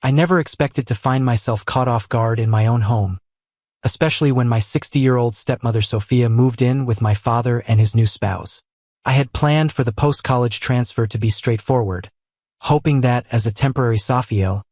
I never expected to find myself caught off guard in my own home, especially when my 60-year-old stepmother Sophia moved in with my father and his new spouse. I had planned for the post-college transfer to be straightforward, hoping that, as a temporary Sophia,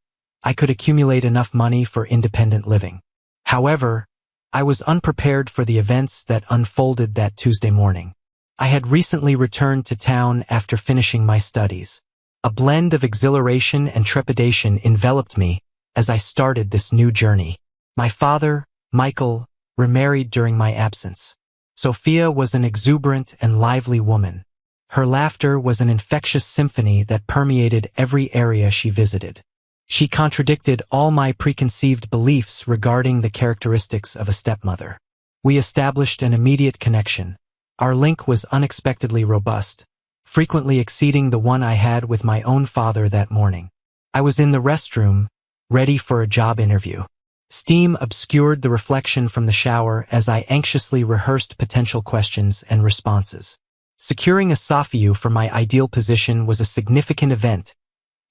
I could accumulate enough money for independent living. However, I was unprepared for the events that unfolded that Tuesday morning. I had recently returned to town after finishing my studies. A blend of exhilaration and trepidation enveloped me as I started this new journey. My father, Michael, remarried during my absence. Sophia was an exuberant and lively woman. Her laughter was an infectious symphony that permeated every area she visited. She contradicted all my preconceived beliefs regarding the characteristics of a stepmother. We established an immediate connection. Our link was unexpectedly robust, frequently exceeding the one I had with my own father that morning. I was in the restroom, ready for a job interview. Steam obscured the reflection from the shower as I anxiously rehearsed potential questions and responses. Securing a Sophia for my ideal position was a significant event,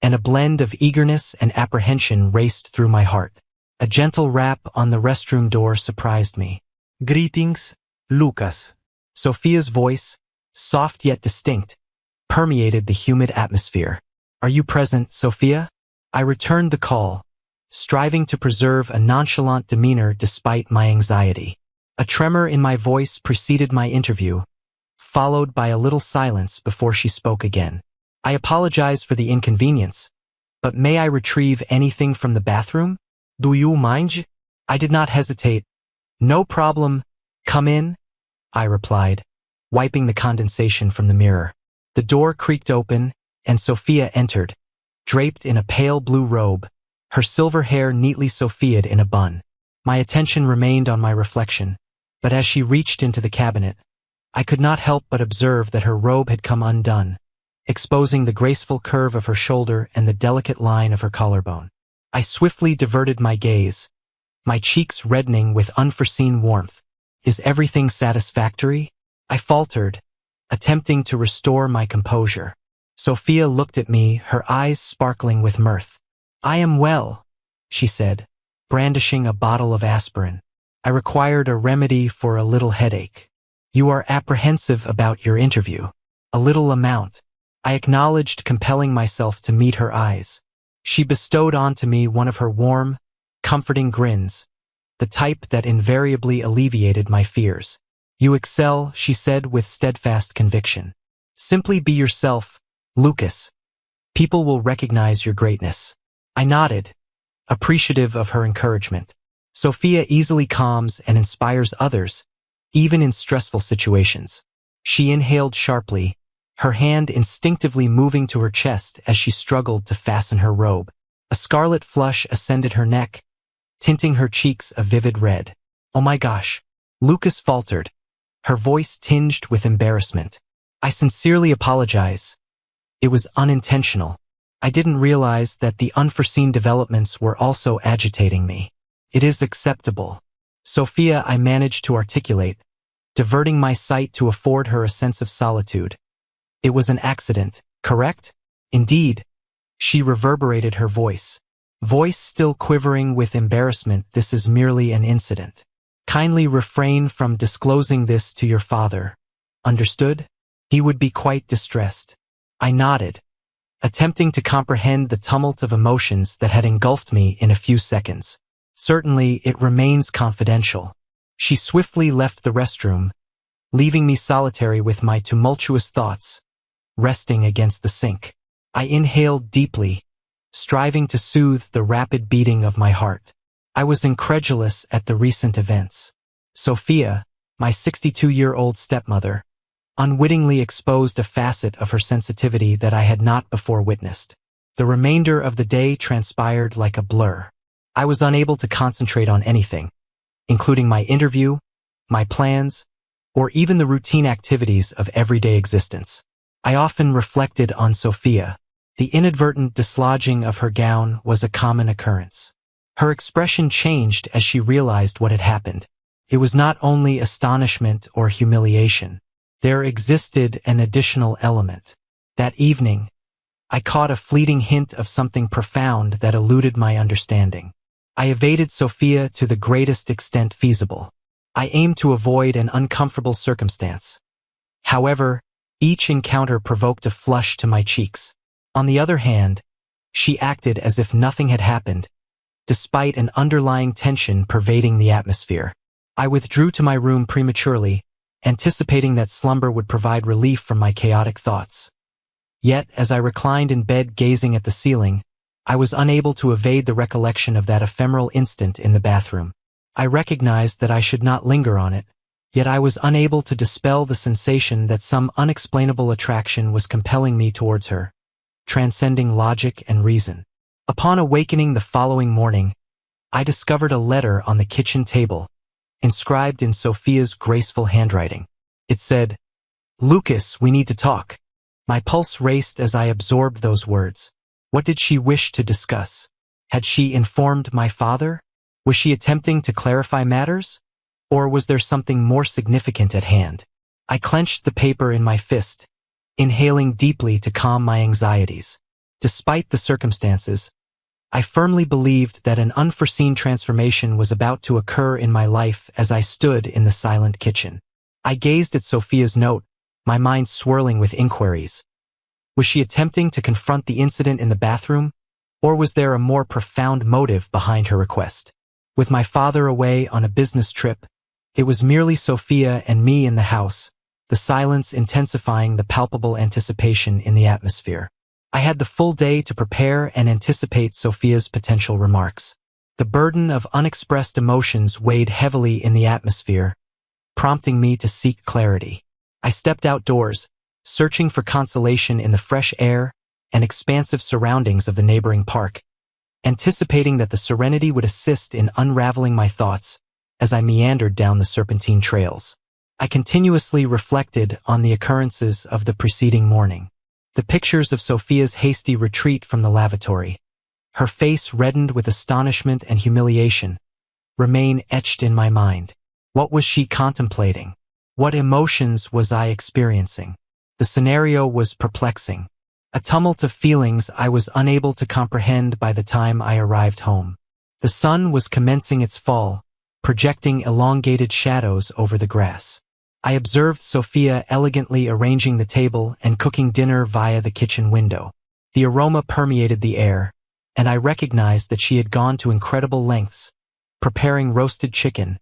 and a blend of eagerness and apprehension raced through my heart. A gentle rap on the restroom door surprised me. "Greetings, Lucas." Sophia's voice, soft yet distinct, permeated the humid atmosphere. "Are you present, Sophia?" I returned the call, striving to preserve a nonchalant demeanor despite my anxiety. A tremor in my voice preceded my interview, followed by a little silence before she spoke again. "I apologize for the inconvenience, but may I retrieve anything from the bathroom? Do you mind?" I did not hesitate. "No problem. Come in," I replied, wiping the condensation from the mirror. The door creaked open, and Sophia entered, draped in a pale blue robe, her silver hair neatly Sophia'd in a bun. My attention remained on my reflection, but as she reached into the cabinet, I could not help but observe that her robe had come undone, exposing the graceful curve of her shoulder and the delicate line of her collarbone. I swiftly diverted my gaze, my cheeks reddening with unforeseen warmth. "Is everything satisfactory?" I faltered, attempting to restore my composure. Sophia looked at me, her eyes sparkling with mirth. "I am well," she said, brandishing a bottle of aspirin. "I required a remedy for a little headache." "You are apprehensive about your interview." "A little amount." I acknowledged, compelling myself to meet her eyes. She bestowed onto me one of her warm, comforting grins, the type that invariably alleviated my fears. "You excel," she said with steadfast conviction. "Simply be yourself, Lucas. People will recognize your greatness." I nodded, appreciative of her encouragement. Sophia easily calms and inspires others, even in stressful situations. She inhaled sharply, her hand instinctively moving to her chest as she struggled to fasten her robe. A scarlet flush ascended her neck, tinting her cheeks a vivid red. "Oh my gosh," Lucas faltered, her voice tinged with embarrassment. "I sincerely apologize. It was unintentional. I didn't realize that the unforeseen developments were also agitating me." "It is acceptable." "Sophia," I managed to articulate, diverting my sight to afford her a sense of solitude. "It was an accident, correct?" "Indeed." She reverberated her voice still quivering with embarrassment. "This is merely an incident. Kindly refrain from disclosing this to your father. Understood? He would be quite distressed." I nodded, attempting to comprehend the tumult of emotions that had engulfed me in a few seconds. "Certainly, it remains confidential." She swiftly left the restroom, leaving me solitary with my tumultuous thoughts resting against the sink. I inhaled deeply, striving to soothe the rapid beating of my heart. I was incredulous at the recent events. Sophia, my 62-year-old stepmother, unwittingly exposed a facet of her sensitivity that I had not before witnessed. The remainder of the day transpired like a blur. I was unable to concentrate on anything, including my interview, my plans, or even the routine activities of everyday existence. I often reflected on Sophia. The inadvertent dislodging of her gown was a common occurrence. Her expression changed as she realized what had happened. It was not only astonishment or humiliation. There existed an additional element. That evening, I caught a fleeting hint of something profound that eluded my understanding. I evaded Sophia to the greatest extent feasible. I aimed to avoid an uncomfortable circumstance. However, each encounter provoked a flush to my cheeks. On the other hand, she acted as if nothing had happened, despite an underlying tension pervading the atmosphere. I withdrew to my room prematurely, anticipating that slumber would provide relief from my chaotic thoughts. Yet, as I reclined in bed gazing at the ceiling, I was unable to evade the recollection of that ephemeral instant in the bathroom. I recognized that I should not linger on it, yet I was unable to dispel the sensation that some unexplainable attraction was compelling me towards her, transcending logic and reason. Upon awakening the following morning, I discovered a letter on the kitchen table, inscribed in Sophia's graceful handwriting. It said, "Lucas, we need to talk." My pulse raced as I absorbed those words. What did she wish to discuss? Had she informed my father? Was she attempting to clarify matters? Or was there something more significant at hand? I clenched the paper in my fist, inhaling deeply to calm my anxieties. Despite the circumstances, I firmly believed that an unforeseen transformation was about to occur in my life as I stood in the silent kitchen. I gazed at Sophia's note, my mind swirling with inquiries. Was she attempting to confront the incident in the bathroom, or was there a more profound motive behind her request? With my father away on a business trip, it was merely Sophia and me in the house, the silence intensifying the palpable anticipation in the atmosphere. I had the full day to prepare and anticipate Sophia's potential remarks. The burden of unexpressed emotions weighed heavily in the atmosphere, prompting me to seek clarity. I stepped outdoors, searching for consolation in the fresh air and expansive surroundings of the neighboring park, anticipating that the serenity would assist in unraveling my thoughts as I meandered down the serpentine trails. I continuously reflected on the occurrences of the preceding morning. The pictures of Sophia's hasty retreat from the lavatory, her face reddened with astonishment and humiliation, remain etched in my mind. What was she contemplating? What emotions was I experiencing? The scenario was perplexing, a tumult of feelings I was unable to comprehend by the time I arrived home. The sun was commencing its fall, projecting elongated shadows over the grass. I observed Sophia elegantly arranging the table and cooking dinner via the kitchen window. The aroma permeated the air, and I recognized that she had gone to incredible lengths, preparing roasted chicken,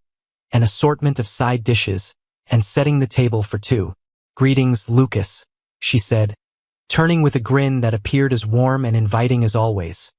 an assortment of side dishes, and setting the table for two. "Greetings, Lucas," she said, turning with a grin that appeared as warm and inviting as always.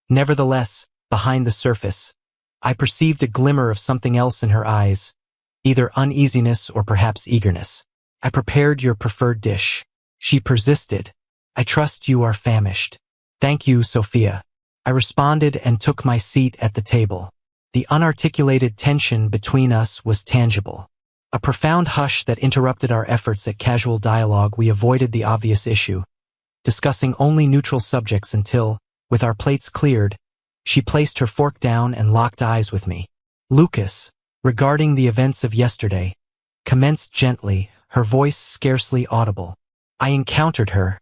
Nevertheless, behind the surface, I perceived a glimmer of something else in her eyes, either uneasiness or perhaps eagerness. "I prepared your preferred dish," she persisted. "I trust you are famished." "Thank you, Sophia," I responded and took my seat at the table. The unarticulated tension between us was tangible. A profound hush that interrupted our efforts at casual dialogue. We avoided the obvious issue, discussing only neutral subjects until, with our plates cleared, she placed her fork down and locked eyes with me. "Lucas, regarding the events of yesterday," commenced gently, her voice scarcely audible. I encountered her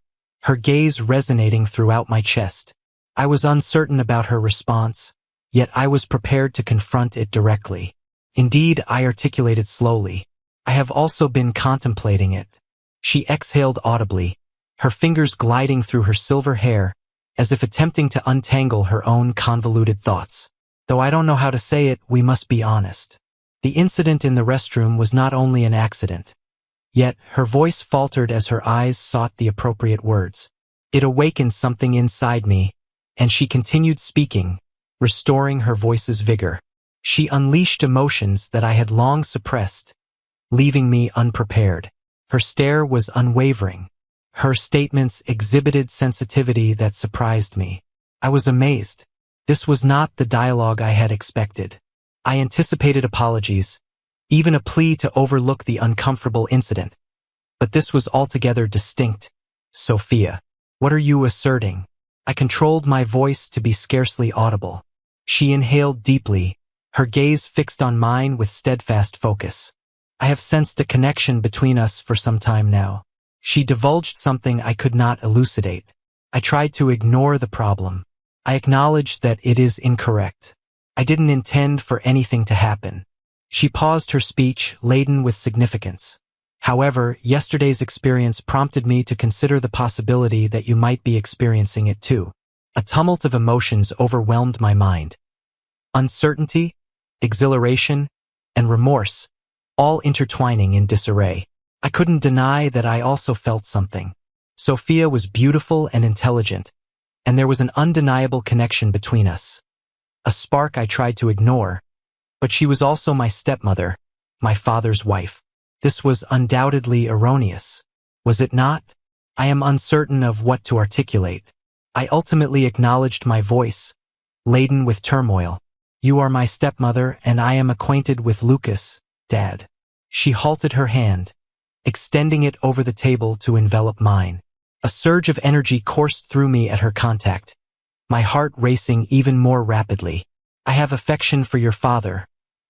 gaze resonating throughout my chest. I was uncertain about her response, yet I was prepared to confront it directly. "Indeed," I articulated slowly, "I have also been contemplating it." She exhaled audibly, her fingers gliding through her silver hair, as if attempting to untangle her own convoluted thoughts. "Though I don't know how to say it, we must be honest. The incident in the restroom was not only an accident." Yet her voice faltered as her eyes sought the appropriate words. It awakened something inside me, and she continued speaking, restoring her voice's vigor. She unleashed emotions that I had long suppressed, leaving me unprepared. Her stare was unwavering. Her statements exhibited sensitivity that surprised me. I was amazed. This was not the dialogue I had expected. I anticipated apologies, even a plea to overlook the uncomfortable incident. But this was altogether distinct. "Sophia, what are you asserting?" I controlled my voice to be scarcely audible. She inhaled deeply, her gaze fixed on mine with steadfast focus. "I have sensed a connection between us for some time now." She divulged something I could not elucidate. I tried to ignore the problem. I acknowledged that it is incorrect. I didn't intend for anything to happen. She paused her speech, laden with significance. However, yesterday's experience prompted me to consider the possibility that you might be experiencing it too. A tumult of emotions overwhelmed my mind. Uncertainty, exhilaration, and remorse, all intertwining in disarray. I couldn't deny that I also felt something. Sophia was beautiful and intelligent, and there was an undeniable connection between us. A spark I tried to ignore, but she was also my stepmother, my father's wife. This was undoubtedly erroneous. Was it not? I am uncertain of what to articulate. I ultimately acknowledged my voice, laden with turmoil. You are my stepmother, and I am acquainted with Lucas, Dad. She halted her hand, extending it over the table to envelop mine. A surge of energy coursed through me at her contact, my heart racing even more rapidly. I have affection for your father,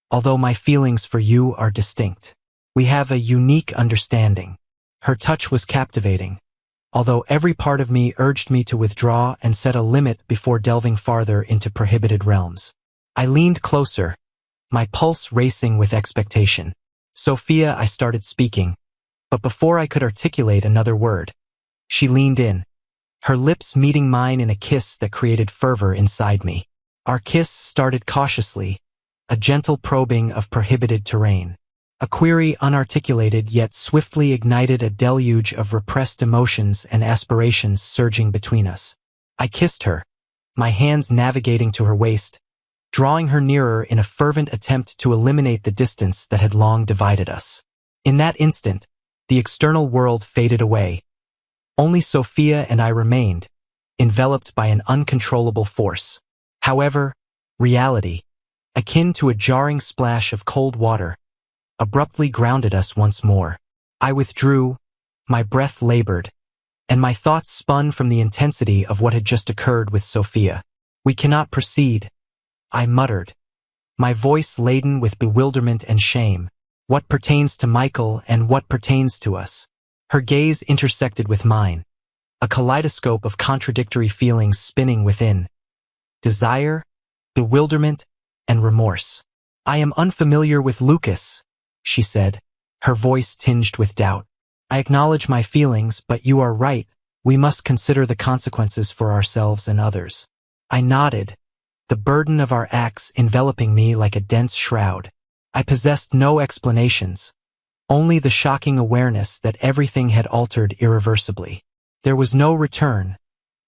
although my feelings for you are distinct. We have a unique understanding. Her touch was captivating, although every part of me urged me to withdraw and set a limit before delving farther into prohibited realms. I leaned closer, my pulse racing with expectation. Sophia, I started speaking, but before I could articulate another word, she leaned in, her lips meeting mine in a kiss that created fervor inside me. Our kiss started cautiously, a gentle probing of prohibited terrain. A query unarticulated yet swiftly ignited a deluge of repressed emotions and aspirations surging between us. I kissed her, my hands navigating to her waist, drawing her nearer in a fervent attempt to eliminate the distance that had long divided us. In that instant, the external world faded away. Only Sophia and I remained, enveloped by an uncontrollable force. However, reality, akin to a jarring splash of cold water, abruptly grounded us once more. I withdrew, my breath labored, and my thoughts spun from the intensity of what had just occurred with Sophia. We cannot proceed, I muttered, my voice laden with bewilderment and shame. What pertains to Michael and what pertains to us? Her gaze intersected with mine, a kaleidoscope of contradictory feelings spinning within. Desire, bewilderment, and remorse. I am unfamiliar with Lucas, she said, her voice tinged with doubt. I acknowledge my feelings, but you are right. We must consider the consequences for ourselves and others. I nodded, the burden of our acts enveloping me like a dense shroud. I possessed no explanations, only the shocking awareness that everything had altered irreversibly. There was no return,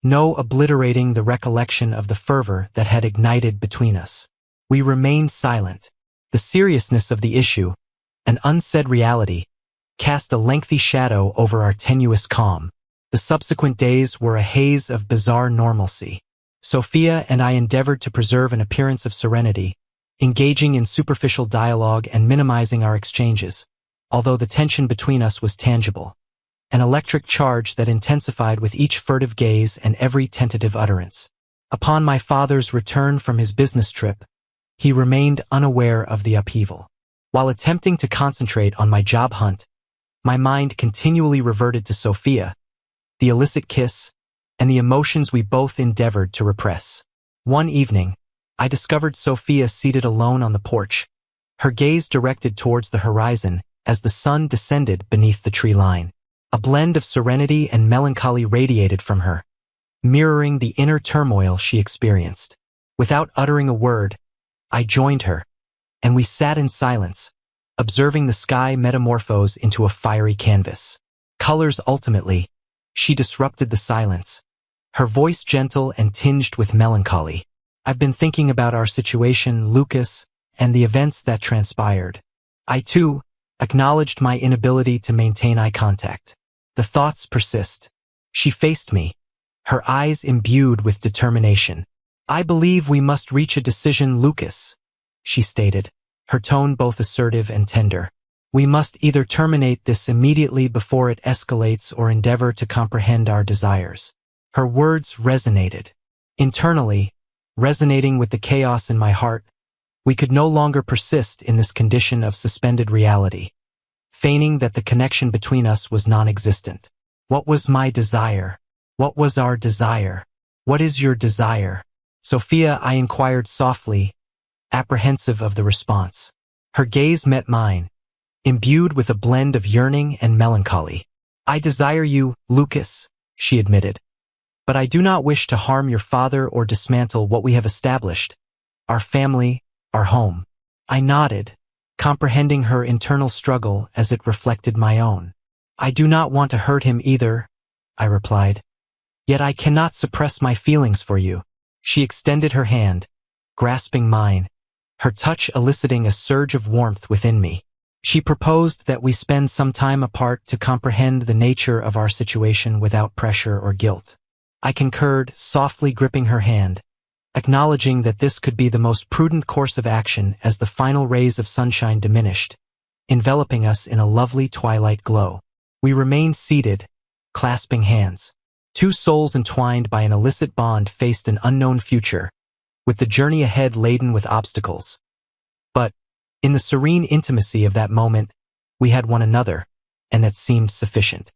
no obliterating the recollection of the fervor that had ignited between us. We remained silent. The seriousness of the issue, an unsaid reality, cast a lengthy shadow over our tenuous calm. The subsequent days were a haze of bizarre normalcy. Sophia and I endeavored to preserve an appearance of serenity, engaging in superficial dialogue and minimizing our exchanges, although the tension between us was tangible, an electric charge that intensified with each furtive gaze and every tentative utterance. Upon my father's return from his business trip, he remained unaware of the upheaval. While attempting to concentrate on my job hunt, my mind continually reverted to Sophia, the illicit kiss, and the emotions we both endeavored to repress. One evening, I discovered Sophia seated alone on the porch, her gaze directed towards the horizon as the sun descended beneath the tree line. A blend of serenity and melancholy radiated from her, mirroring the inner turmoil she experienced. Without uttering a word, I joined her, and we sat in silence, observing the sky metamorphose into a fiery canvas. Colors ultimately, she disrupted the silence, her voice gentle and tinged with melancholy. I've been thinking about our situation, Lucas, and the events that transpired. I, too, acknowledged my inability to maintain eye contact. The thoughts persist. She faced me, her eyes imbued with determination. I believe we must reach a decision, Lucas, she stated, her tone both assertive and tender. We must either terminate this immediately before it escalates or endeavor to comprehend our desires. Her words resonated. Internally, resonating with the chaos in my heart, we could no longer persist in this condition of suspended reality, feigning that the connection between us was non-existent. What was my desire? What was our desire? What is your desire? Sophia, I inquired softly, apprehensive of the response. Her gaze met mine, imbued with a blend of yearning and melancholy. I desire you, Lucas, she admitted. But I do not wish to harm your father or dismantle what we have established, our family, our home. I nodded, comprehending her internal struggle as it reflected my own. I do not want to hurt him either, I replied. Yet I cannot suppress my feelings for you. She extended her hand, grasping mine, her touch eliciting a surge of warmth within me. She proposed that we spend some time apart to comprehend the nature of our situation without pressure or guilt. I concurred, softly gripping her hand, acknowledging that this could be the most prudent course of action as the final rays of sunshine diminished, enveloping us in a lovely twilight glow. We remained seated, clasping hands. Two souls entwined by an illicit bond faced an unknown future, with the journey ahead laden with obstacles. But, in the serene intimacy of that moment, we had one another, and that seemed sufficient.